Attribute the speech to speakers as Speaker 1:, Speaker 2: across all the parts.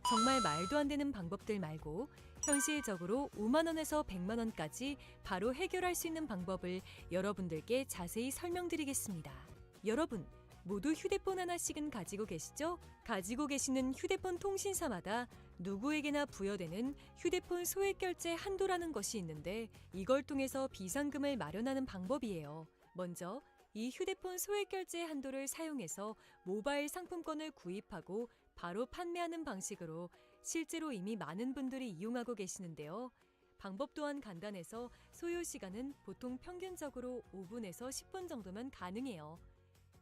Speaker 1: 정말 말도 안 되는 방법들 말고 현실적으로 5만 원에서 100만 원까지 바로 해결할 수 있는 방법을 여러분들께 자세히 설명드리겠습니다. 여러분, 모두 휴대폰 하나씩은 가지고 계시죠? 가지고 계시는 휴대폰 통신사마다 누구에게나 부여되는 휴대폰 소액결제 한도라는 것이 있는데 이걸 통해서 비상금을 마련하는 방법이에요. 먼저 이 휴대폰 소액결제 한도를 사용해서 모바일 상품권을 구입하고 바로 판매하는 방식으로 실제로 이미 많은 분들이 이용하고 계시는데요. 방법 또한 간단해서 소요 시간은 보통 평균적으로 5분에서 10분 정도면 가능해요.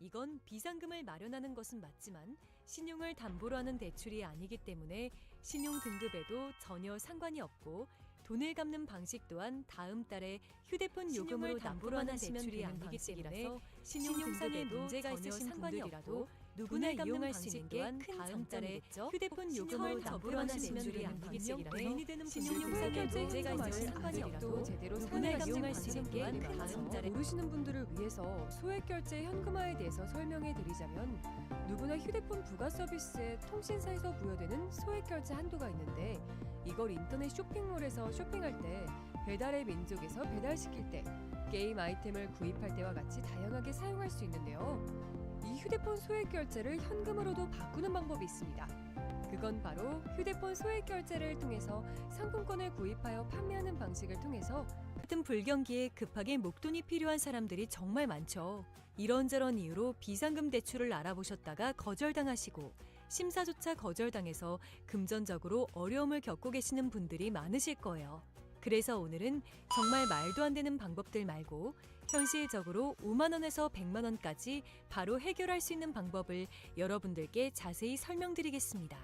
Speaker 1: 이건 비상금을 마련하는 것은 맞지만 신용을 담보로 하는 대출이 아니기 때문에 신용 등급에도 전혀 상관이 없고 돈을 갚는 방식 또한 다음 달에 휴대폰 요금으로 담보로 하는 대출이 아니기 때문에 신용상의 문제가 있으신 분들이라도 누구나 이용할 수 있는 게 다음 달에 휴대폰 요금을 담보로 하는 대출이 아니기 때문에 신용상의 문제가 있으신 분들이라도 제대로 누구나 이용할 수 있는 게 다음 달에
Speaker 2: 모르시는 분들을 위해서 소액결제 현금화에 대해서 설명해 드리자면 누구나 휴대폰 부가 서비스에 통신사에서 부여되는 소액결제 한도가 있는데 이걸 인터넷 쇼핑몰에서 쇼핑할 때 배달의 민족에서 배달시킬 때 게임 아이템을 구입할 때와 같이 다양하게 사용할 수 있는데요. 이 휴대폰 소액결제를 현금으로도 바꾸는 방법이 있습니다. 그건 바로 휴대폰 소액결제를 통해서 상품권을 구입하여 판매하는 방식을 통해서
Speaker 1: 같은 불경기에 급하게 목돈이 필요한 사람들이 정말 많죠. 이런저런 이유로 비상금 대출을 알아보셨다가 거절당하시고 심사조차 거절당해서 금전적으로 어려움을 겪고 계시는 분들이 많으실 거예요. 그래서 오늘은 정말 말도 안 되는 방법들 말고 현실적으로 5만 원에서 100만 원까지 바로 해결할 수 있는 방법을 여러분들께 자세히 설명드리겠습니다.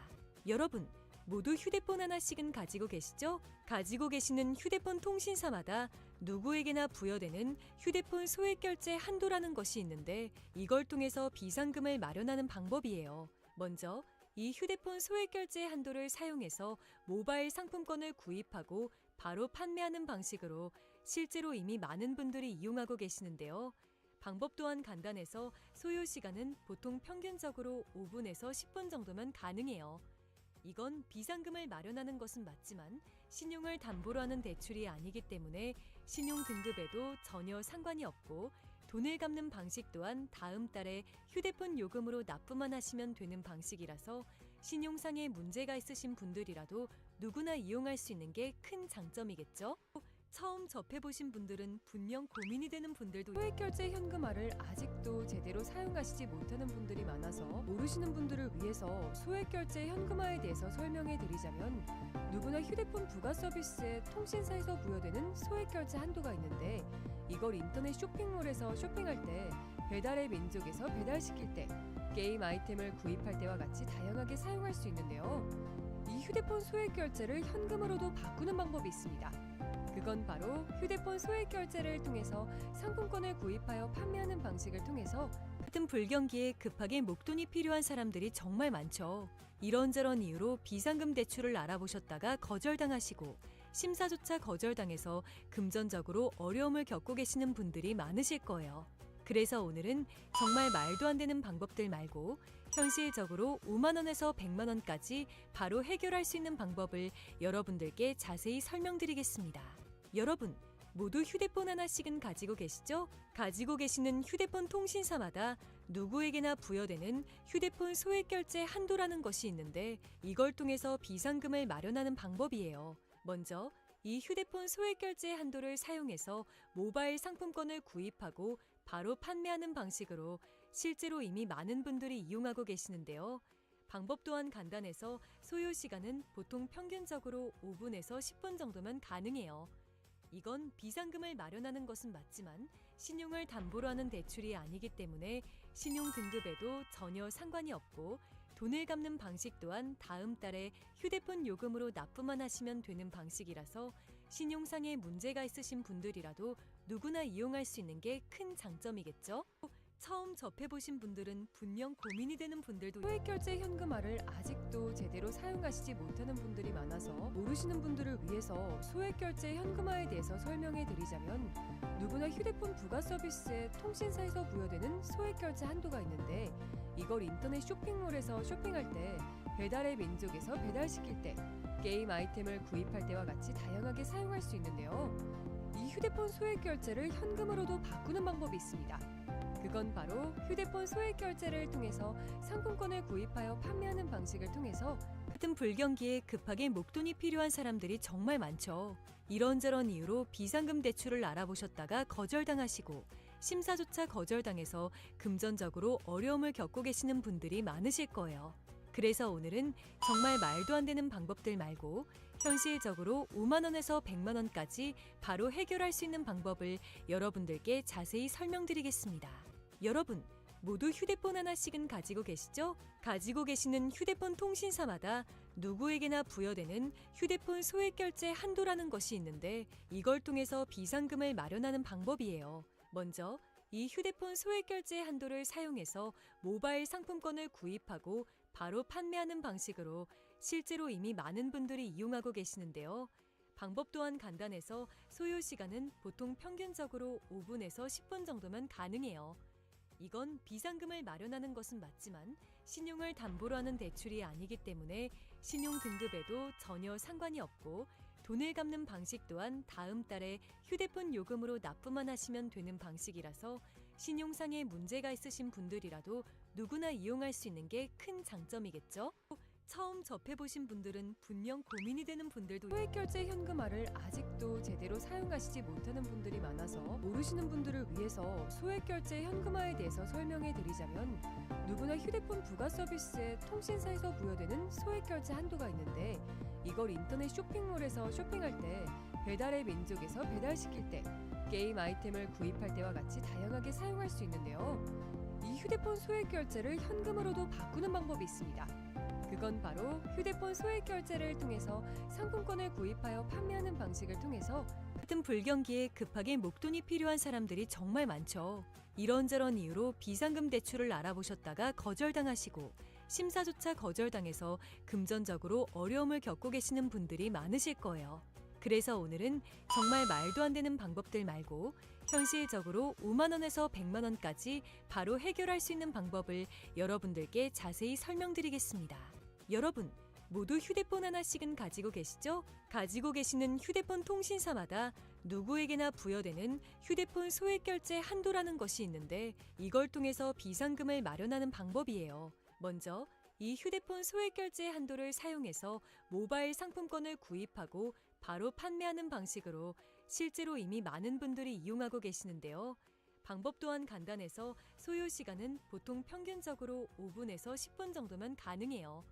Speaker 1: 여러분, 모두 휴대폰 하나씩은 가지고 계시죠? 가지고 계시는 휴대폰 통신사마다 누구에게나 부여되는 휴대폰 소액결제 한도라는 것이 있는데 이걸 통해서 비상금을 마련하는 방법이에요. 먼저 이 휴대폰 소액결제 한도를 사용해서 모바일 상품권을 구입하고 바로 판매하는 방식으로 실제로 이미 많은 분들이 이용하고 계시는데요. 방법 또한 간단해서 소요 시간은 보통 평균적으로 5분에서 10분 정도면 가능해요. 이건 비상금을 마련하는 것은 맞지만 신용을 담보로 하는 대출이 아니기 때문에 신용 등급에도 전혀 상관이 없고 돈을 갚는 방식 또한 다음 달에 휴대폰 요금으로 납부만 하시면 되는 방식이라서 신용상의 문제가 있으신 분들이라도 누구나 이용할 수 있는 게 큰 장점이겠죠? 처음 접해보신 분들은 분명 고민이 되는 분들도
Speaker 2: 소액결제 현금화를 아직도 제대로 사용하시지 못하는 분들이 많아서 모르시는 분들을 위해서 소액결제 현금화에 대해서 설명해 드리자면 누구나 휴대폰 부가 서비스에 통신사에서 부여되는 소액결제 한도가 있는데 이걸 인터넷 쇼핑몰에서 쇼핑할 때 배달의 민족에서 배달시킬 때 게임 아이템을 구입할 때와 같이 다양하게 사용할 수 있는데요. 이 휴대폰 소액결제를 현금으로도 바꾸는 방법이 있습니다. 그건 바로 휴대폰 소액결제를 통해서 상품권을 구입하여 판매하는 방식을 통해서
Speaker 1: 같은 불경기에 급하게 목돈이 필요한 사람들이 정말 많죠. 이런저런 이유로 비상금 대출을 알아보셨다가 거절당하시고 심사조차 거절당해서 금전적으로 어려움을 겪고 계시는 분들이 많으실 거예요. 그래서 오늘은 정말 말도 안 되는 방법들 말고 현실적으로 5만 원에서 100만 원까지 바로 해결할 수 있는 방법을 여러분들께 자세히 설명드리겠습니다. 여러분, 모두 휴대폰 하나씩은 가지고 계시죠? 가지고 계시는 휴대폰 통신사마다 누구에게나 부여되는 휴대폰 소액결제 한도라는 것이 있는데 이걸 통해서 비상금을 마련하는 방법이에요. 먼저 이 휴대폰 소액결제 한도를 사용해서 모바일 상품권을 구입하고 바로 판매하는 방식으로 실제로 이미 많은 분들이 이용하고 계시는데요. 방법 또한 간단해서 소요 시간은 보통 평균적으로 5분에서 10분 정도면 가능해요. 이건 비상금을 마련하는 것은 맞지만 신용을 담보로 하는 대출이 아니기 때문에 신용 등급에도 전혀 상관이 없고 돈을 갚는 방식 또한 다음 달에 휴대폰 요금으로 납부만 하시면 되는 방식이라서 신용상의 문제가 있으신 분들이라도 누구나 이용할 수 있는 게 큰 장점이겠죠? 처음 접해보신 분들은 분명 고민이 되는 분들도
Speaker 2: 소액결제 현금화를 아직도 제대로 사용하시지 못하는 분들이 많아서 모르시는 분들을 위해서 소액결제 현금화에 대해서 설명해 드리자면 누구나 휴대폰 부가 서비스에 통신사에서 부여되는 소액결제 한도가 있는데 이걸 인터넷 쇼핑몰에서 쇼핑할 때 배달의 민족에서 배달시킬 때, 게임 아이템을 구입할 때와 같이 다양하게 사용할 수 있는데요. 이 휴대폰 소액 결제를 현금으로도 바꾸는 방법이 있습니다. 그건 바로 휴대폰 소액 결제를 통해서 상품권을 구입하여 판매하는 방식을 통해서
Speaker 1: 같은 불경기에 급하게 목돈이 필요한 사람들이 정말 많죠. 이런저런 이유로 비상금 대출을 알아보셨다가 거절당하시고 심사조차 거절당해서 금전적으로 어려움을 겪고 계시는 분들이 많으실 거예요. 그래서 오늘은 정말 말도 안 되는 방법들 말고 현실적으로 5만 원에서 100만 원까지 바로 해결할 수 있는 방법을 여러분들께 자세히 설명드리겠습니다. 여러분, 모두 휴대폰 하나씩은 가지고 계시죠? 가지고 계시는 휴대폰 통신사마다 누구에게나 부여되는 휴대폰 소액 결제 한도라는 것이 있는데 이걸 통해서 비상금을 마련하는 방법이에요. 먼저 이 휴대폰 소액 결제 한도를 사용해서 모바일 상품권을 구입하고 바로 판매하는 방식으로 실제로 이미 많은 분들이 이용하고 계시는데요. 방법 또한 간단해서 소요 시간은 보통 평균적으로 5분에서 10분 정도면 가능해요. 이건 비상금을 마련하는 것은 맞지만 신용을 담보로 하는 대출이 아니기 때문에 신용 등급에도 전혀 상관이 없고 돈을 갚는 방식 또한 다음 달에 휴대폰 요금으로 납부만 하시면 되는 방식이라서 신용상의 문제가 있으신 분들이라도 누구나 이용할 수 있는 게 큰 장점이겠죠? 처음 접해보신 분들은 분명 고민이 되는 분들도
Speaker 2: 소액 결제 현금화를 아직도 제대로 사용하시지 못하는 분들이 많아서 모르시는 분들을 위해서 소액 결제 현금화에 대해서 설명해 드리자면 누구나 휴대폰 부가 서비스에 통신사에서 부여되는 소액 결제 한도가 있는데 이걸 인터넷 쇼핑몰에서 쇼핑할 때, 배달의 민족에서 배달시킬 때, 게임 아이템을 구입할 때와 같이 다양하게 사용할 수 있는데요. 이 휴대폰 소액 결제를 현금으로도 바꾸는 방법이 있습니다. 그건 바로 휴대폰 소액 결제를 통해서 상품권을 구입하여 판매하는 방식을 통해서
Speaker 1: 같은 불경기에 급하게 목돈이 필요한 사람들이 정말 많죠. 이런저런 이유로 비상금 대출을 알아보셨다가 거절당하시고 심사조차 거절당해서 금전적으로 어려움을 겪고 계시는 분들이 많으실 거예요. 그래서 오늘은 정말 말도 안 되는 방법들 말고 현실적으로 5만 원에서 100만 원까지 바로 해결할 수 있는 방법을 여러분들께 자세히 설명드리겠습니다. 여러분, 모두 휴대폰 하나씩은 가지고 계시죠? 가지고 계시는 휴대폰 통신사마다 누구에게나 부여되는 휴대폰 소액 결제 한도라는 것이 있는데 이걸 통해서 비상금을 마련하는 방법이에요. 먼저 이 휴대폰 소액 결제 한도를 사용해서 모바일 상품권을 구입하고 바로 판매하는 방식으로 실제로 이미 많은 분들이 이용하고 계시는데요. 방법 또한 간단해서 소요 시간은 보통 평균적으로 5분에서 10분 정도면 가능해요.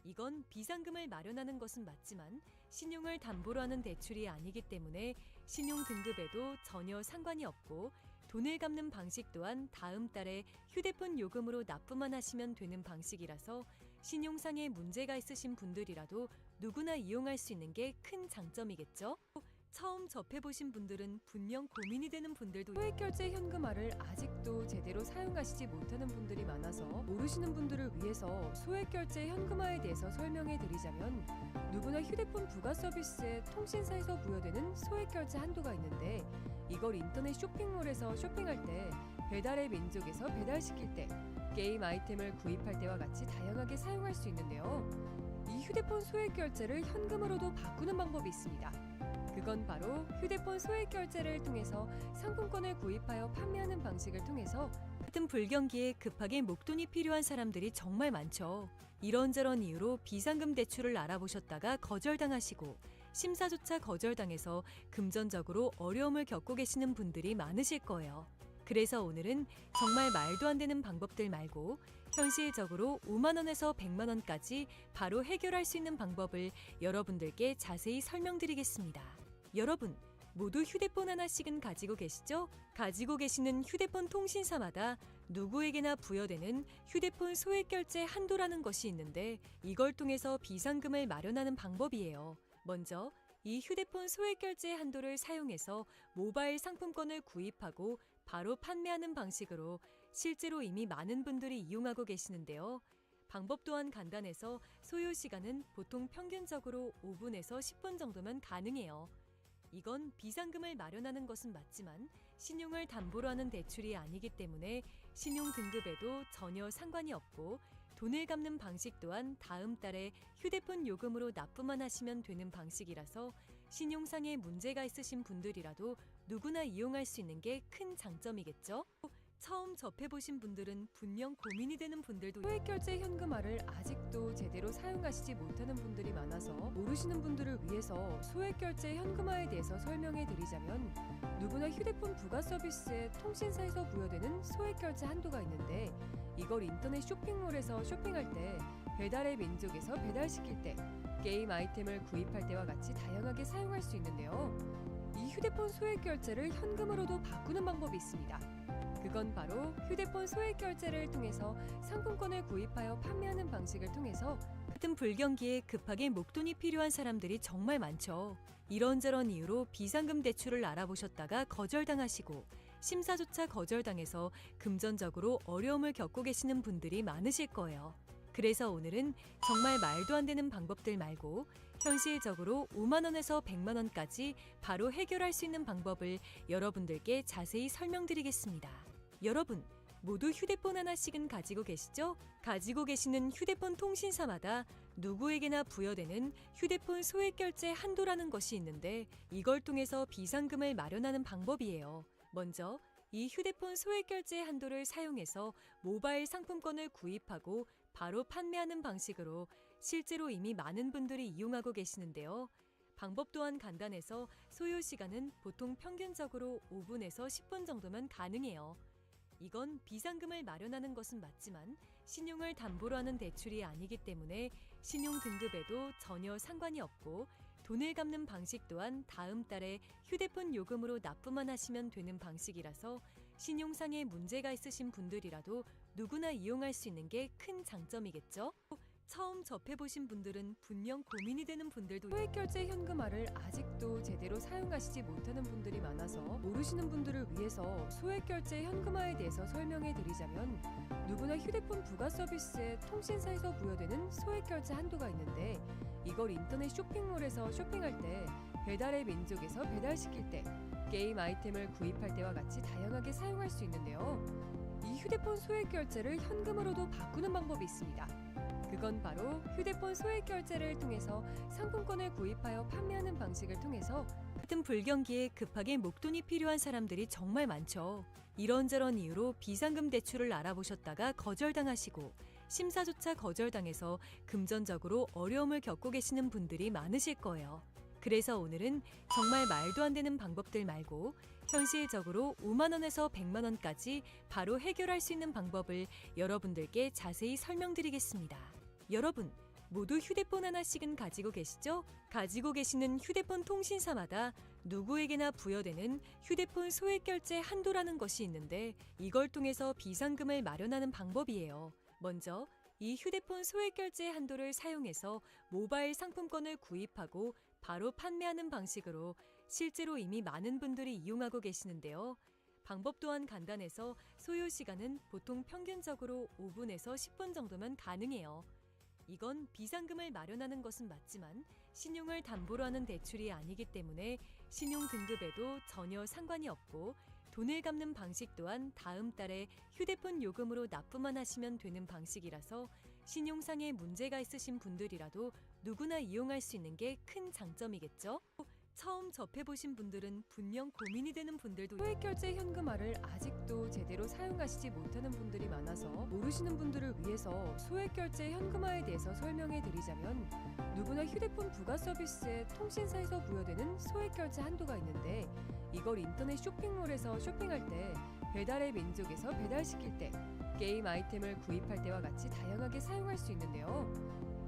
Speaker 1: 이건 비상금을 마련하는 것은 맞지만 신용을 담보로 하는 대출이 아니기 때문에 신용 등급에도 전혀 상관이 없고 돈을 갚는 방식 또한 다음 달에 휴대폰 요금으로 납부만 하시면 되는 방식이라서 신용상의 문제가 있으신 분들이라도 누구나 이용할 수 있는 게 큰 장점이겠죠? 처음 접해보신 분들은 분명 고민이 되는 분들도
Speaker 2: 소액 결제 현금화를 아직도 제대로 사용하시지 못하는 분들이 많아서 모르시는 분들을 위해서 소액 결제 현금화에 대해서 설명해 드리자면 누구나 휴대폰 부가 서비스에 통신사에서 부여되는 소액 결제 한도가 있는데 이걸 인터넷 쇼핑몰에서 쇼핑할 때, 배달의 민족에서 배달시킬 때, 게임 아이템을 구입할 때와 같이 다양하게 사용할 수 있는데요. 이 휴대폰 소액 결제를 현금으로도 바꾸는 방법이 있습니다. 그건 바로 휴대폰 소액 결제를 통해서 상품권을 구입하여 판매하는 방식을 통해서
Speaker 1: 같은 불경기에 급하게 목돈이 필요한 사람들이 정말 많죠. 이런저런 이유로 비상금 대출을 알아보셨다가 거절당하시고 심사조차 거절당해서 금전적으로 어려움을 겪고 계시는 분들이 많으실 거예요. 그래서 오늘은 정말 말도 안 되는 방법들 말고 현실적으로 5만 원에서 100만 원까지 바로 해결할 수 있는 방법을 여러분들께 자세히 설명드리겠습니다. 여러분, 모두 휴대폰 하나씩은 가지고 계시죠? 가지고 계시는 휴대폰 통신사마다 누구에게나 부여되는 휴대폰 소액 결제 한도라는 것이 있는데 이걸 통해서 비상금을 마련하는 방법이에요. 먼저 이 휴대폰 소액 결제 한도를 사용해서 모바일 상품권을 구입하고 바로 판매하는 방식으로 실제로 이미 많은 분들이 이용하고 계시는데요. 방법 또한 간단해서 소요 시간은 보통 평균적으로 5분에서 10분 정도면 가능해요. 이건 비상금을 마련하는 것은 맞지만 신용을 담보로 하는 대출이 아니기 때문에 신용 등급에도 전혀 상관이 없고 돈을 갚는 방식 또한 다음 달에 휴대폰 요금으로 납부만 하시면 되는 방식이라서 신용상에 문제가 있으신 분들이라도 누구나 이용할 수 있는 게 큰 장점이겠죠? 처음 접해보신 분들은 분명 고민이 되는 분들도
Speaker 2: 소액결제 현금화를 아직도 제대로 사용하시지 못하는 분들이 많아서 모르시는 분들을 위해서 소액결제 현금화에 대해서 설명해 드리자면, 누구나 휴대폰 부가 서비스에 통신사에서 부여되는 소액결제 한도가 있는데, 이걸 인터넷 쇼핑몰에서 쇼핑할 때, 배달의 민족에서 배달시킬 때, 게임 아이템을 구입할 때와 같이 다양하게 사용할 수 있는데요. 이 휴대폰 소액결제를 현금으로도 바꾸는 방법이 있습니다. 그건 바로 휴대폰 소액결제를 통해서 상품권을 구입하여 판매하는 방식을 통해서
Speaker 1: 같은 불경기에 급하게 목돈이 필요한 사람들이 정말 많죠. 이런저런 이유로 비상금 대출을 알아보셨다가 거절당하시고 심사조차 거절당해서 금전적으로 어려움을 겪고 계시는 분들이 많으실 거예요. 그래서 오늘은 정말 말도 안 되는 방법들 말고 현실적으로 5만 원에서 100만 원까지 바로 해결할 수 있는 방법을 여러분들께 자세히 설명드리겠습니다. 여러분, 모두 휴대폰 하나씩은 가지고 계시죠? 가지고 계시는 휴대폰 통신사마다 누구에게나 부여되는 휴대폰 소액결제 한도라는 것이 있는데, 이걸 통해서 비상금을 마련하는 방법이에요. 먼저 이 휴대폰 소액결제 한도를 사용해서 모바일 상품권을 구입하고 바로 판매하는 방식으로 실제로 이미 많은 분들이 이용하고 계시는데요. 방법 또한 간단해서 소요 시간은 보통 평균적으로 5분에서 10분 정도면 가능해요. 이건 비상금을 마련하는 것은 맞지만 신용을 담보로 하는 대출이 아니기 때문에 신용 등급에도 전혀 상관이 없고, 돈을 갚는 방식 또한 다음 달에 휴대폰 요금으로 납부만 하시면 되는 방식이라서 신용상에 문제가 있으신 분들이라도 누구나 이용할 수 있는 게 큰 장점이겠죠? 처음 접해보신 분들은 분명 고민이 되는 분들도
Speaker 2: 소액결제 현금화를 아직도 제대로 사용하시지 못하는 분들이 많아서 모르시는 분들을 위해서 소액결제 현금화에 대해서 설명해 드리자면, 누구나 휴대폰 부가 서비스에 통신사에서 부여되는 소액결제 한도가 있는데, 이걸 인터넷 쇼핑몰에서 쇼핑할 때, 배달의 민족에서 배달시킬 때, 게임 아이템을 구입할 때와 같이 다양하게 사용할 수 있는데요. 이 휴대폰 소액결제를 현금으로도 바꾸는 방법이 있습니다. 그건 바로 휴대폰 소액결제를 통해서 상품권을 구입하여 판매하는 방식을 통해서
Speaker 1: 같은 불경기에 급하게 목돈이 필요한 사람들이 정말 많죠. 이런저런 이유로 비상금 대출을 알아보셨다가 거절당하시고 심사조차 거절당해서 금전적으로 어려움을 겪고 계시는 분들이 많으실 거예요. 그래서 오늘은 정말 말도 안 되는 방법들 말고 현실적으로 5만 원에서 100만 원까지 바로 해결할 수 있는 방법을 여러분들께 자세히 설명드리겠습니다. 여러분, 모두 휴대폰 하나씩은 가지고 계시죠? 가지고 계시는 휴대폰 통신사마다 누구에게나 부여되는 휴대폰 소액결제 한도라는 것이 있는데, 이걸 통해서 비상금을 마련하는 방법이에요. 먼저 이 휴대폰 소액결제 한도를 사용해서 모바일 상품권을 구입하고 바로 판매하는 방식으로 실제로 이미 많은 분들이 이용하고 계시는데요. 방법 또한 간단해서 소요 시간은 보통 평균적으로 5분에서 10분 정도면 가능해요. 이건 비상금을 마련하는 것은 맞지만 신용을 담보로 하는 대출이 아니기 때문에 신용 등급에도 전혀 상관이 없고, 돈을 갚는 방식 또한 다음 달에 휴대폰 요금으로 납부만 하시면 되는 방식이라서 신용상에 문제가 있으신 분들이라도 누구나 이용할 수 있는 게 큰 장점이겠죠? 처음 접해보신 분들은 분명 고민이 되는 분들도
Speaker 2: 소액결제 현금화를 아직도 제대로 사용하시지 못하는 분들이 많아서 모르시는 분들을 위해서 소액결제 현금화에 대해서 설명해 드리자면, 누구나 휴대폰 부가 서비스에 통신사에서 부여되는 소액결제 한도가 있는데, 이걸 인터넷 쇼핑몰에서 쇼핑할 때, 배달의 민족에서 배달시킬 때, 게임 아이템을 구입할 때와 같이 다양하게 사용할 수 있는데요.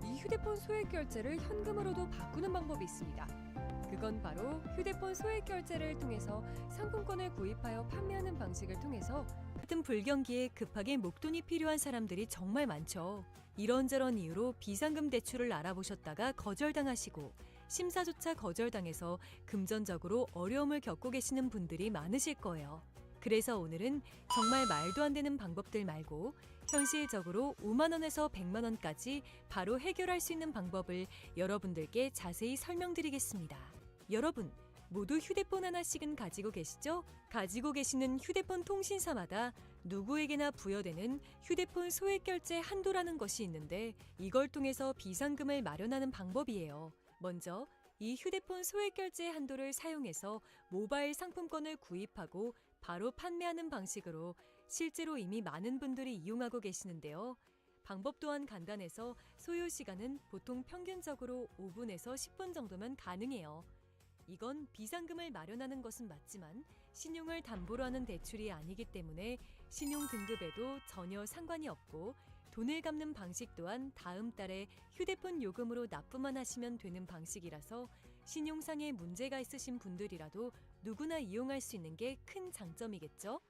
Speaker 2: 이 휴대폰 소액결제를 현금으로도 바꾸는 방법이 있습니다. 그건 바로 휴대폰 소액결제를 통해서 상품권을 구입하여 판매하는 방식을 통해서
Speaker 1: 같은 불경기에 급하게 목돈이 필요한 사람들이 정말 많죠. 이런저런 이유로 비상금 대출을 알아보셨다가 거절당하시고 심사조차 거절당해서 금전적으로 어려움을 겪고 계시는 분들이 많으실 거예요. 그래서 오늘은 정말 말도 안 되는 방법들 말고 현실적으로 5만 원에서 100만 원까지 바로 해결할 수 있는 방법을 여러분들께 자세히 설명드리겠습니다. 여러분, 모두 휴대폰 하나씩은 가지고 계시죠? 가지고 계시는 휴대폰 통신사마다 누구에게나 부여되는 휴대폰 소액결제 한도라는 것이 있는데 이걸 통해서 비상금을 마련하는 방법이에요. 먼저 이 휴대폰 소액결제 한도를 사용해서 모바일 상품권을 구입하고 바로 판매하는 방식으로 실제로 이미 많은 분들이 이용하고 계시는데요. 방법 또한 간단해서 소요 시간은 보통 평균적으로 5분에서 10분 정도면 가능해요. 이건 비상금을 마련하는 것은 맞지만 신용을 담보로 하는 대출이 아니기 때문에 신용 등급에도 전혀 상관이 없고 돈을 갚는 방식 또한 다음 달에 휴대폰 요금으로 납부만 하시면 되는 방식이라서 신용상의 문제가 있으신 분들이라도 누구나 이용할 수 있는 게 큰 장점이겠죠?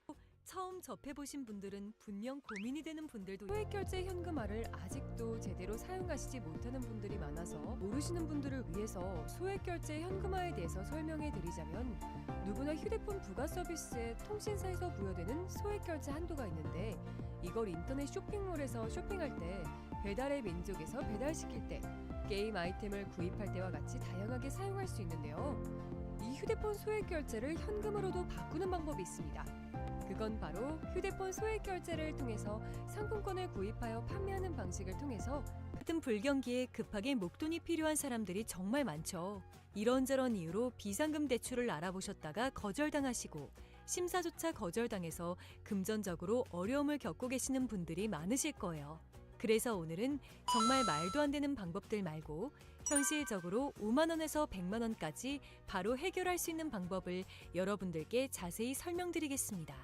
Speaker 1: 처음 접해보신 분들은 분명 고민이 되는 분들도
Speaker 2: 소액결제 현금화를 아직도 제대로 사용하시지 못하는 분들이 많아서 모르시는 분들을 위해서 소액결제 현금화에 대해서 설명해 드리자면 누구나 휴대폰 부가 서비스에 통신사에서 부여되는 소액결제 한도가 있는데 이걸 인터넷 쇼핑몰에서 쇼핑할 때 배달의 민족에서 배달시킬 때 게임 아이템을 구입할 때와 같이 다양하게 사용할 수 있는데요. 이 휴대폰 소액결제를 현금으로도 바꾸는 방법이 있습니다. 그건 바로 휴대폰 소액결제를 통해서 상품권을 구입하여 판매하는 방식을 통해서
Speaker 1: 같은 불경기에 급하게 목돈이 필요한 사람들이 정말 많죠. 이런저런 이유로 비상금 대출을 알아보셨다가 거절당하시고 심사조차 거절당해서 금전적으로 어려움을 겪고 계시는 분들이 많으실 거예요. 그래서 오늘은 정말 말도 안 되는 방법들 말고 현실적으로 5만 원에서 100만 원까지 바로 해결할 수 있는 방법을 여러분들께 자세히 설명드리겠습니다.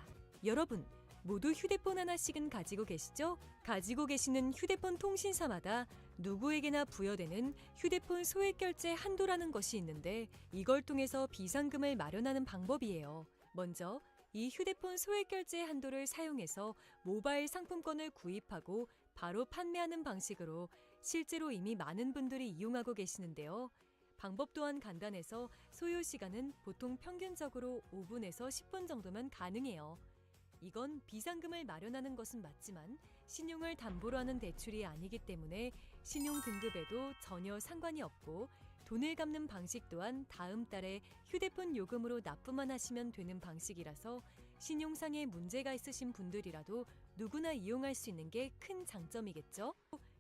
Speaker 1: 여러분, 모두 휴대폰 하나씩은 가지고 계시죠? 가지고 계시는 휴대폰 통신사마다 누구에게나 부여되는 휴대폰 소액결제 한도라는 것이 있는데 이걸 통해서 비상금을 마련하는 방법이에요. 먼저 이 휴대폰 소액결제 한도를 사용해서 모바일 상품권을 구입하고 바로 판매하는 방식으로 실제로 이미 많은 분들이 이용하고 계시는데요. 방법 또한 간단해서 소요 시간은 보통 평균적으로 5분에서 10분 정도면 가능해요. 이건 비상금을 마련하는 것은 맞지만 신용을 담보로 하는 대출이 아니기 때문에 신용 등급에도 전혀 상관이 없고 돈을 갚는 방식 또한 다음 달에 휴대폰 요금으로 납부만 하시면 되는 방식이라서 신용상의 문제가 있으신 분들이라도 누구나 이용할 수 있는 게 큰 장점이겠죠?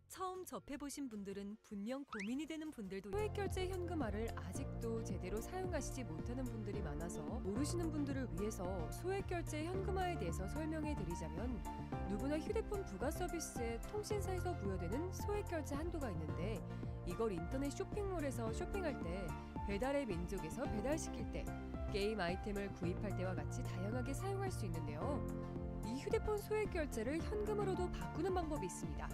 Speaker 1: 처음 접해보신 분들은 분명 고민이 되는 분들도
Speaker 2: 소액결제 현금화를 아직도 제대로 사용하시지 못하는 분들이 많아서 모르시는 분들을 위해서 소액결제 현금화에 대해서 설명해 드리자면 누구나 휴대폰 부가 서비스에 통신사에서 부여되는 소액결제 한도가 있는데 이걸 인터넷 쇼핑몰에서 쇼핑할 때 배달의 민족에서 배달시킬 때 게임 아이템을 구입할 때와 같이 다양하게 사용할 수 있는데요. 이 휴대폰 소액결제를 현금으로도 바꾸는 방법이 있습니다.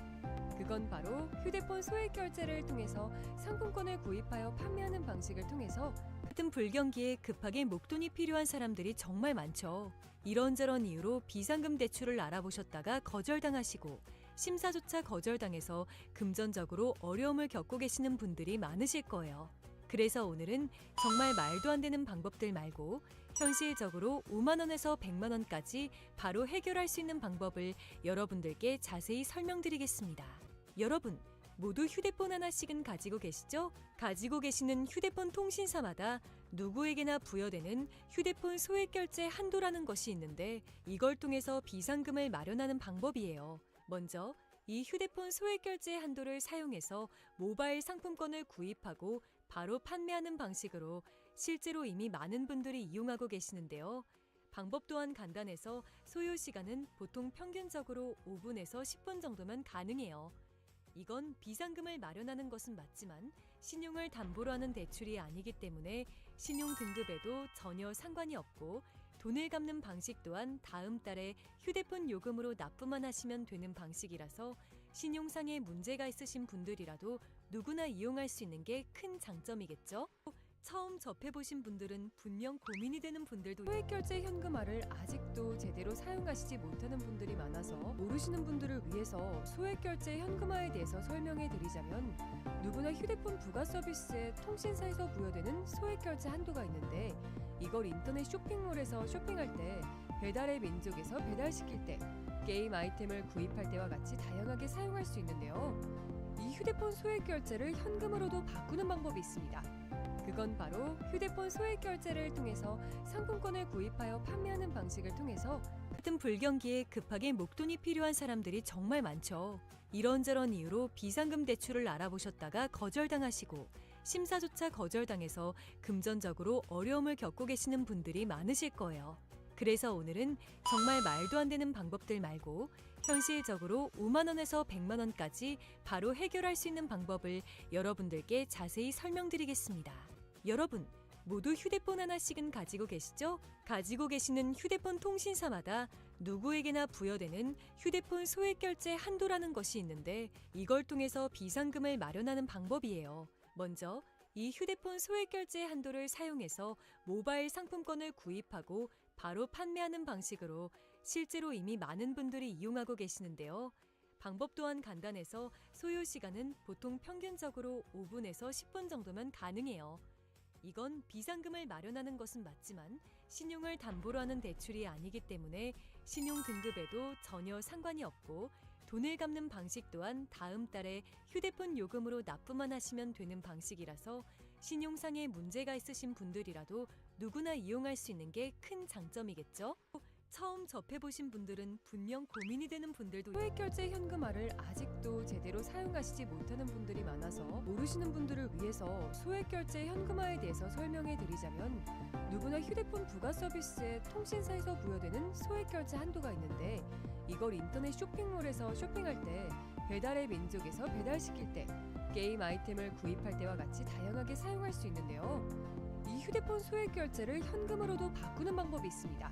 Speaker 2: 그건 바로 휴대폰 소액결제를 통해서 상품권을 구입하여 판매하는 방식을 통해서
Speaker 1: 같은 불경기에 급하게 목돈이 필요한 사람들이 정말 많죠. 이런저런 이유로 비상금 대출을 알아보셨다가 거절당하시고 심사조차 거절당해서 금전적으로 어려움을 겪고 계시는 분들이 많으실 거예요. 그래서 오늘은 정말 말도 안 되는 방법들 말고 현실적으로 5만 원에서 100만 원까지 바로 해결할 수 있는 방법을 여러분들께 자세히 설명드리겠습니다. 여러분, 모두 휴대폰 하나씩은 가지고 계시죠? 가지고 계시는 휴대폰 통신사마다 누구에게나 부여되는 휴대폰 소액결제 한도라는 것이 있는데 이걸 통해서 비상금을 마련하는 방법이에요. 먼저 이 휴대폰 소액결제 한도를 사용해서 모바일 상품권을 구입하고 바로 판매하는 방식으로 실제로 이미 많은 분들이 이용하고 계시는데요. 방법 또한 간단해서 소요 시간은 보통 평균적으로 5분에서 10분 정도면 가능해요. 이건 비상금을 마련하는 것은 맞지만 신용을 담보로 하는 대출이 아니기 때문에 신용 등급에도 전혀 상관이 없고 돈을 갚는 방식 또한 다음 달에 휴대폰 요금으로 납부만 하시면 되는 방식이라서 신용상의 문제가 있으신 분들이라도 누구나 이용할 수 있는 게 큰 장점이겠죠? 처음 접해보신 분들은 분명 고민이 되는 분들도
Speaker 2: 소액결제 현금화를 아직도 제대로 사용하시지 못하는 분들이 많아서 모르시는 분들을 위해서 소액결제 현금화에 대해서 설명해 드리자면 누구나 휴대폰 부가 서비스에 통신사에서 부여되는 소액결제 한도가 있는데 이걸 인터넷 쇼핑몰에서 쇼핑할 때 배달의 민족에서 배달시킬 때 게임 아이템을 구입할 때와 같이 다양하게 사용할 수 있는데요. 이 휴대폰 소액결제를 현금으로도 바꾸는 방법이 있습니다. 그건 바로 휴대폰 소액 결제를 통해서 상품권을 구입하여 판매하는 방식을 통해서
Speaker 1: 같은 불경기에 급하게 목돈이 필요한 사람들이 정말 많죠. 이런저런 이유로 비상금 대출을 알아보셨다가 거절당하시고 심사조차 거절당해서 금전적으로 어려움을 겪고 계시는 분들이 많으실 거예요. 그래서 오늘은 정말 말도 안 되는 방법들 말고 현실적으로 5만 원에서 100만 원까지 바로 해결할 수 있는 방법을 여러분들께 자세히 설명드리겠습니다. 여러분, 모두 휴대폰 하나씩은 가지고 계시죠? 가지고 계시는 휴대폰 통신사마다 누구에게나 부여되는 휴대폰 소액 결제 한도라는 것이 있는데 이걸 통해서 비상금을 마련하는 방법이에요. 먼저 이 휴대폰 소액 결제 한도를 사용해서 모바일 상품권을 구입하고 바로 판매하는 방식으로 실제로 이미 많은 분들이 이용하고 계시는데요. 방법 또한 간단해서 소요 시간은 보통 평균적으로 5분에서 10분 정도면 가능해요. 이건 비상금을 마련하는 것은 맞지만 신용을 담보로 하는 대출이 아니기 때문에 신용 등급에도 전혀 상관이 없고 돈을 갚는 방식 또한 다음 달에 휴대폰 요금으로 납부만 하시면 되는 방식이라서 신용상에 문제가 있으신 분들이라도 누구나 이용할 수 있는 게 큰 장점이겠죠? 처음 접해보신 분들은 분명 고민이 되는 분들도
Speaker 2: 소액 결제 현금화를 아직도 제대로 사용하시지 못하는 분들이 많아서 모르시는 분들을 위해서 소액 결제 현금화에 대해서 설명해 드리자면 누구나 휴대폰 부가 서비스에 통신사에서 부여되는 소액 결제 한도가 있는데 이걸 인터넷 쇼핑몰에서 쇼핑할 때 배달의 민족에서 배달시킬 때 게임 아이템을 구입할 때와 같이 다양하게 사용할 수 있는데요. 이 휴대폰 소액 결제를 현금으로도 바꾸는 방법이 있습니다.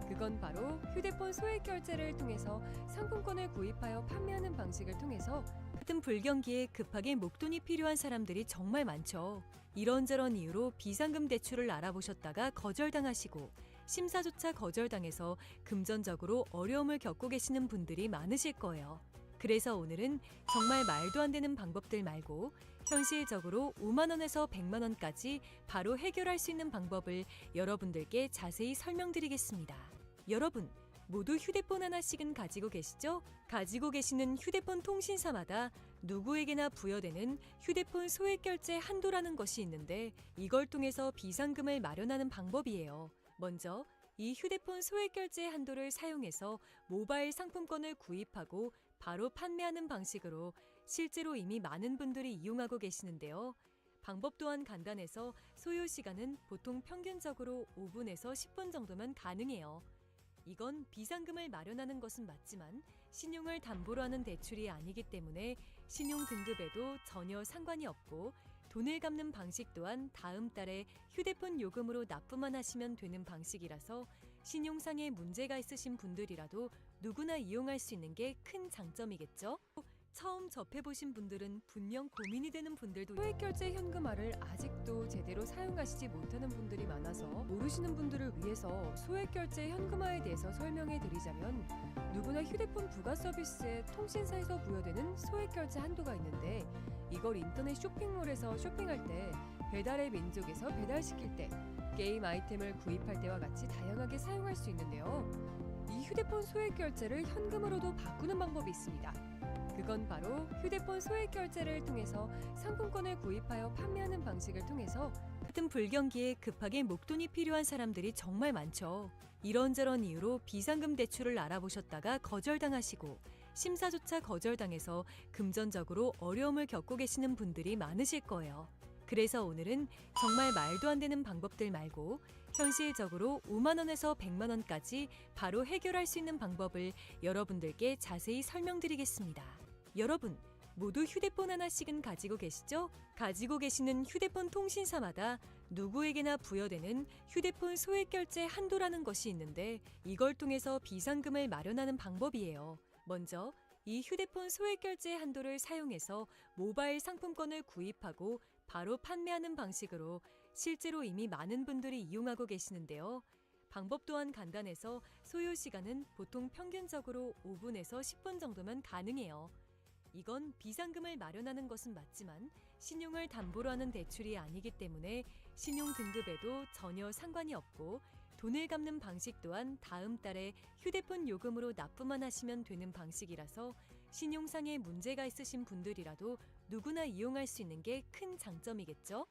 Speaker 2: 그건 바로 휴대폰 소액 결제를 통해서 상품권을 구입하여 판매하는 방식을 통해서
Speaker 1: 같은 불경기에 급하게 목돈이 필요한 사람들이 정말 많죠. 이런저런 이유로 비상금 대출을 알아보셨다가 거절당하시고 심사조차 거절당해서 금전적으로 어려움을 겪고 계시는 분들이 많으실 거예요. 그래서 오늘은 정말 말도 안 되는 방법들 말고 현실적으로 5만 원에서 100만 원까지 바로 해결할 수 있는 방법을 여러분들께 자세히 설명드리겠습니다. 여러분, 모두 휴대폰 하나씩은 가지고 계시죠? 가지고 계시는 휴대폰 통신사마다 누구에게나 부여되는 휴대폰 소액 결제 한도라는 것이 있는데 이걸 통해서 비상금을 마련하는 방법이에요. 먼저 이 휴대폰 소액 결제 한도를 사용해서 모바일 상품권을 구입하고 바로 판매하는 방식으로 실제로 이미 많은 분들이 이용하고 계시는데요. 방법 또한 간단해서 소요 시간은 보통 평균적으로 5분에서 10분 정도면 가능해요. 이건 비상금을 마련하는 것은 맞지만 신용을 담보로 하는 대출이 아니기 때문에 신용 등급에도 전혀 상관이 없고 돈을 갚는 방식 또한 다음 달에 휴대폰 요금으로 납부만 하시면 되는 방식이라서 신용상에 문제가 있으신 분들이라도 누구나 이용할 수 있는 게 큰 장점이겠죠? 처음 접해보신 분들은 분명 고민이 되는 분들도
Speaker 2: 소액 결제 현금화를 아직도 제대로 사용하시지 못하는 분들이 많아서 모르시는 분들을 위해서 소액 결제 현금화에 대해서 설명해 드리자면 누구나 휴대폰 부가 서비스에 통신사에서 부여되는 소액 결제 한도가 있는데 이걸 인터넷 쇼핑몰에서 쇼핑할 때 배달의 민족에서 배달시킬 때 게임 아이템을 구입할 때와 같이 다양하게 사용할 수 있는데요. 이 휴대폰 소액 결제를 현금으로도 바꾸는 방법이 있습니다. 그건 바로 휴대폰 소액 결제를 통해서 상품권을 구입하여 판매하는 방식을 통해서
Speaker 1: 같은 불경기에 급하게 목돈이 필요한 사람들이 정말 많죠. 이런저런 이유로 비상금 대출을 알아보셨다가 거절당하시고 심사조차 거절당해서 금전적으로 어려움을 겪고 계시는 분들이 많으실 거예요. 그래서 오늘은 정말 말도 안 되는 방법들 말고 현실적으로 5만 원에서 100만 원까지 바로 해결할 수 있는 방법을 여러분들께 자세히 설명드리겠습니다. 여러분, 모두 휴대폰 하나씩은 가지고 계시죠? 가지고 계시는 휴대폰 통신사마다 누구에게나 부여되는 휴대폰 소액 결제 한도라는 것이 있는데 이걸 통해서 비상금을 마련하는 방법이에요. 먼저 이 휴대폰 소액 결제 한도를 사용해서 모바일 상품권을 구입하고 바로 판매하는 방식으로 실제로 이미 많은 분들이 이용하고 계시는데요. 방법 또한 간단해서 소요 시간은 보통 평균적으로 5분에서 10분 정도면 가능해요. 이건 비상금을 마련하는 것은 맞지만 신용을 담보로 하는 대출이 아니기 때문에 신용 등급에도 전혀 상관이 없고 돈을 갚는 방식 또한 다음 달에 휴대폰 요금으로 납부만 하시면 되는 방식이라서 신용상에 문제가 있으신 분들이라도 누구나 이용할 수 있는 게 큰 장점이겠죠?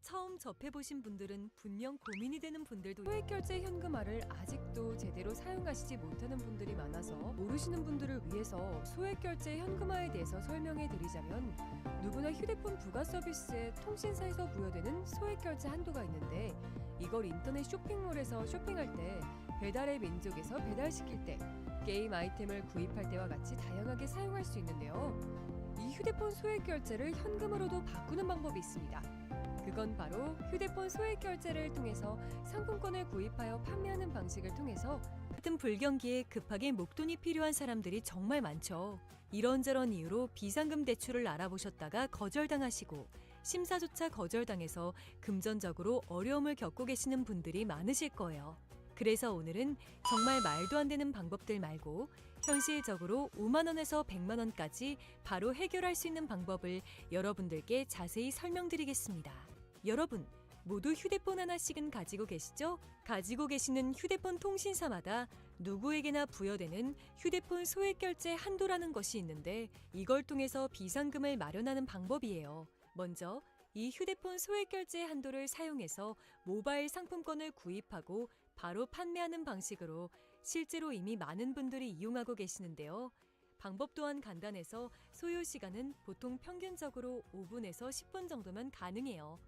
Speaker 1: 처음 접해보신 분들은 분명 고민이 되는 분들도
Speaker 2: 소액결제 현금화를 아직도 제대로 사용하시지 못하는 분들이 많아서 모르시는 분들을 위해서 소액결제 현금화에 대해서 설명해 드리자면, 누구나 휴대폰 부가 서비스에 통신사에서 부여되는 소액결제 한도가 있는데, 이걸 인터넷 쇼핑몰에서 쇼핑할 때, 배달의 민족에서 배달시킬 때, 게임 아이템을 구입할 때와 같이 다양하게 사용할 수 있는데요. 이 휴대폰 소액결제를 현금으로도 바꾸는 방법이 있습니다. 그건 바로 휴대폰 소액결제를 통해서 상품권을 구입하여 판매하는 방식을 통해서
Speaker 1: 같은 불경기에 급하게 목돈이 필요한 사람들이 정말 많죠. 이런저런 이유로 비상금 대출을 알아보셨다가 거절당하시고 심사조차 거절당해서 금전적으로 어려움을 겪고 계시는 분들이 많으실 거예요. 그래서 오늘은 정말 말도 안 되는 방법들 말고 현실적으로 5만 원에서 100만 원까지 바로 해결할 수 있는 방법을 여러분들께 자세히 설명드리겠습니다. 여러분, 모두 휴대폰 하나씩은 가지고 계시죠? 가지고 계시는 휴대폰 통신사마다 누구에게나 부여되는 휴대폰 소액결제 한도라는 것이 있는데, 이걸 통해서 비상금을 마련하는 방법이에요. 먼저 이 휴대폰 소액결제 한도를 사용해서 모바일 상품권을 구입하고 바로 판매하는 방식으로 실제로 이미 많은 분들이 이용하고 계시는데요. 방법 또한 간단해서 소요 시간은 보통 평균적으로 5분에서 10분 정도면 가능해요.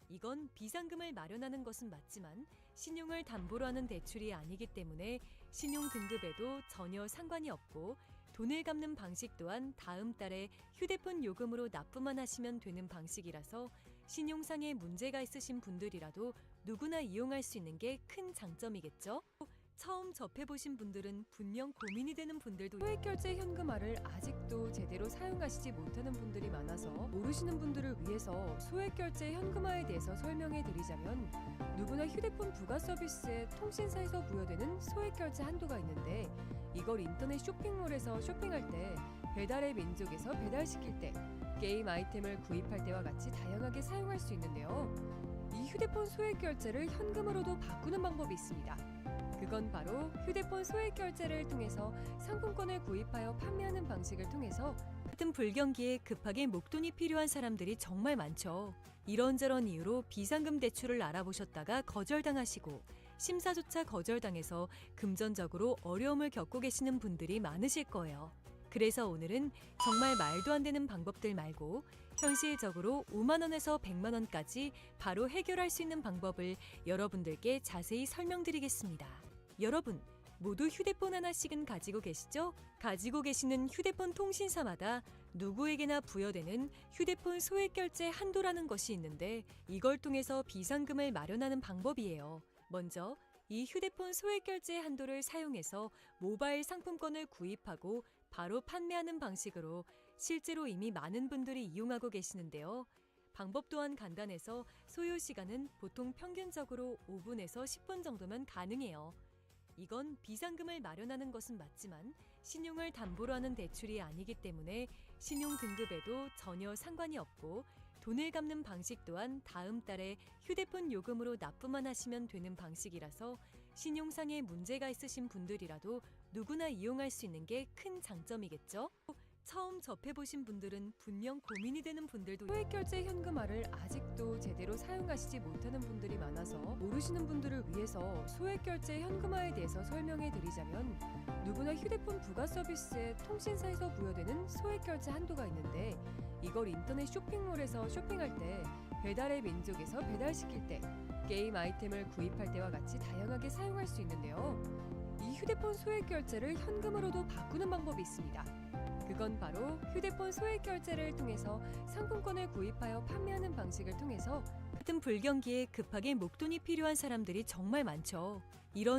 Speaker 1: 이건 비상금을 마련하는 것은 맞지만 신용을 담보로 하는 대출이 아니기 때문에 신용 등급에도 전혀 상관이 없고, 돈을 갚는 방식 또한 다음 달에 휴대폰 요금으로 납부만 하시면 되는 방식이라서 신용상의 문제가 있으신 분들이라도 누구나 이용할 수 있는 게 큰 장점이겠죠? 처음 접해보신 분들은 분명 고민이 되는 분들도
Speaker 2: 소액결제 현금화를 아직도 제대로 사용하시지 못하는 분들이 많아서 모르시는 분들을 위해서 소액결제 현금화에 대해서 설명해 드리자면, 누구나 휴대폰 부가 서비스에 통신사에서 부여되는 소액결제 한도가 있는데, 이걸 인터넷 쇼핑몰에서 쇼핑할 때, 배달의 민족에서 배달시킬 때, 게임 아이템을 구입할 때와 같이 다양하게 사용할 수 있는데요. 이 휴대폰 소액결제를 현금으로도 바꾸는 방법이 있습니다. 그건 바로 휴대폰 소액결제를 통해서 상품권을 구입하여 판매하는 방식을 통해서
Speaker 1: 같은 불경기에 급하게 목돈이 필요한 사람들이 정말 많죠. 이런저런 이유로 비상금 대출을 알아보셨다가 거절당하시고 심사조차 거절당해서 금전적으로 어려움을 겪고 계시는 분들이 많으실 거예요. 그래서 오늘은 정말 말도 안 되는 방법들 말고 현실적으로 5만 원에서 100만 원까지 바로 해결할 수 있는 방법을 여러분들께 자세히 설명드리겠습니다. 여러분, 모두 휴대폰 하나씩은 가지고 계시죠? 가지고 계시는 휴대폰 통신사마다 누구에게나 부여되는 휴대폰 소액결제 한도라는 것이 있는데, 이걸 통해서 비상금을 마련하는 방법이에요. 먼저 이 휴대폰 소액결제 한도를 사용해서 모바일 상품권을 구입하고 바로 판매하는 방식으로 실제로 이미 많은 분들이 이용하고 계시는데요. 방법 또한 간단해서 소요 시간은 보통 평균적으로 5분에서 10분 정도면 가능해요. 이건 비상금을 마련하는 것은 맞지만 신용을 담보로 하는 대출이 아니기 때문에 신용 등급에도 전혀 상관이 없고, 돈을 갚는 방식 또한 다음 달에 휴대폰 요금으로 납부만 하시면 되는 방식이라서 신용상의 문제가 있으신 분들이라도 누구나 이용할 수 있는 게 큰 장점이겠죠? 처음 접해보신 분들은 분명 고민이 되는 분들도
Speaker 2: 소액결제 현금화를 아직도 제대로 사용하시지 못하는 분들이 많아서 모르시는 분들을 위해서 소액결제 현금화에 대해서 설명해 드리자면, 누구나 휴대폰 부가 서비스에 통신사에서 부여되는 소액결제 한도가 있는데, 이걸 인터넷 쇼핑몰에서 쇼핑할 때, 배달의 민족에서 배달시킬 때, 게임 아이템을 구입할 때와 같이 다양하게 사용할 수 있는데요. 이 휴대폰 소액결제를 현금으로도 바꾸는 방법이 있습니다. 그건 바로 휴대폰 소액결제를 통해서 상품권을 구입하여 판매하는 방식을 통해서
Speaker 1: 같은 불경기에 급하게 목돈이 필요한 사람들이 정말 많죠. 이런